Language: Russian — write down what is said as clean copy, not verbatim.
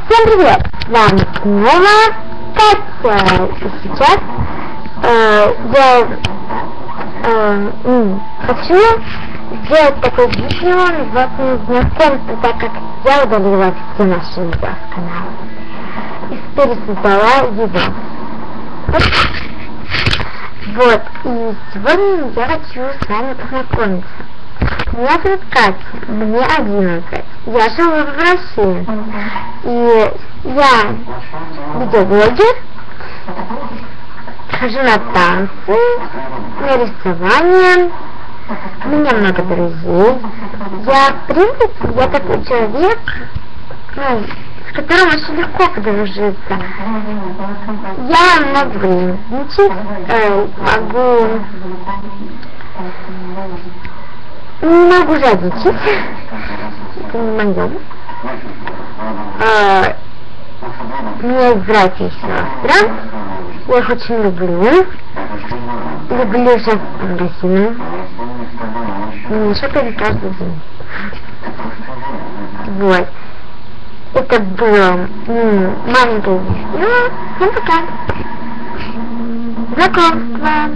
Всем привет! С вами снова Катя. И сейчас я хочу сделать такое видео, называется знакомство, так как я удалила все наши видео с канала и пересоздала его. Вот, и сегодня я хочу с вами познакомиться. Меня зовут Катя, мне 11. Я живу в России. И я видеоблогер, хожу на танцы, на рисование, у меня много друзей. Я, в принципе, я такой человек, с которым очень легко подружиться. Я много времени не могу жадничать, это не мое. У меня есть братья и сестры, я их очень люблю шагать по магазину, не шагать каждый день. Вот, это было маленькое видео, всем пока, знакомство.